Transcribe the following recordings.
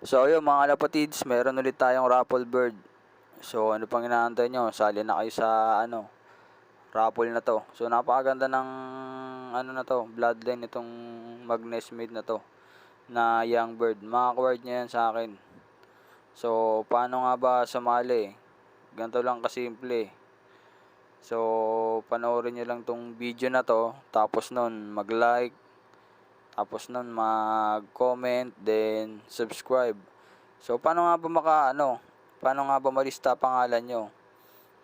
So ayun mga kalapatids, meron ulit tayong raffle bird. So ano pang inaantay nyo? Sali na kayo sa raffle na to. So napakaganda ng na to, bloodline nitong Magnesmade na to na young bird. Maka-acquired niya yan sa akin. So paano nga ba sumali? Ganito lang kasimple. So panoorin nyo lang tong video na to, tapos nun mag-like, tapos nun mag-comment, then subscribe. So paano nga ba paano nga ba malista pangalan nyo?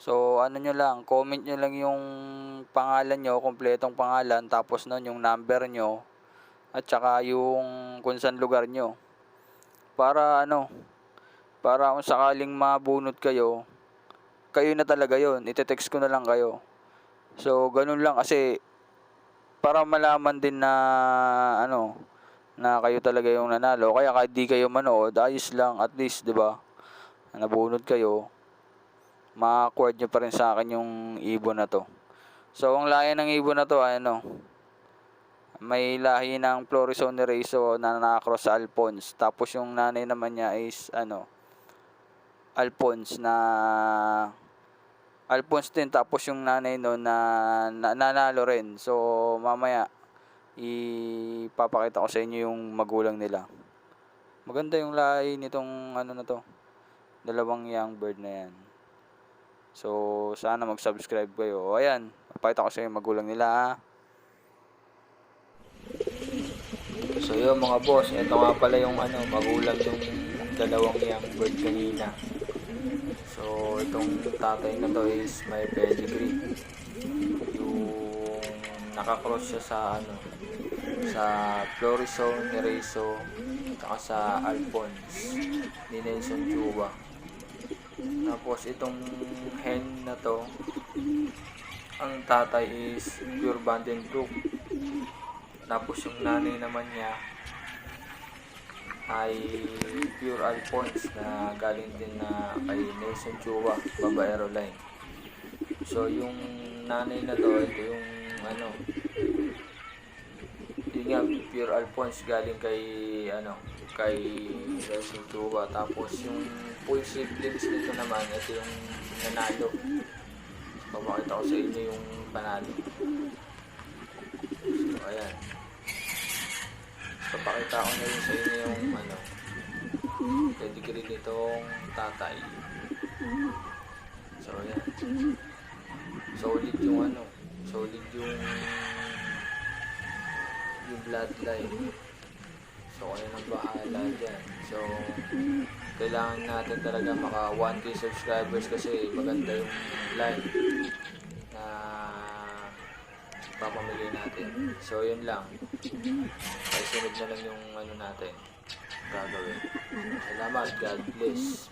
So nyo lang, comment nyo lang yung pangalan nyo, kompletong pangalan, tapos nun yung number nyo, at saka yung kung saan lugar nyo. Para para kung sakaling mabunot kayo, kayo na talaga yon, ite-text ko na lang kayo. So ganun lang kasi para malaman din na na kayo talaga yung nanalo. Kaya kahit di kayo manood, ayos lang, at least 'di ba? Nabunod kayo, ma-acquired nyo pa rin sa akin yung ibon na to. So ang lahi ng ibon na to ay may lahi ng Florison Nereso na nakakross sa Alphonse. Tapos yung nanay naman niya is Alphonse din, tapos yung nanay no nanalo rin. So mamaya ipapakita ko sa inyo yung magulang nila. Maganda yung lahi nitong na to, dalawang young bird na yan. So sana mag-subscribe kayo. Ayan, papakita ko sa inyo yung magulang nila. So yun mga boss, ito nga pala yung magulang yung dalawang young bird kanina. So itong tatay na to is may pedigree. Yung nakakross siya sa Florison Nereso at sa Alphonse ni Nelson Chua. Tapos itong hen na to, ang tatay is pure Vandenbroek. Tapos yung nanay naman niya ay pure Alphonse na galing din na kay Nelson Chua, babaero line. So yung nanay na to, ito yung yun nga, pure Alphonse galing kay kay Nelson Chua. Tapos yung full siblings nito naman, ito yung nanalo. So papakita ko sa inyo yung panalo. So ayan, papakita ko na rin sa inyo yung pedigree nitong tatay. So ayan, solid yung solid yung bloodline. So kayo nang bahala dyan. So kailangan natin talaga maka 1K subscribers kasi maganda yung line na papamigay natin. So yun lang, ay sunod na lang yung natin gagawin. Salamat, God bless.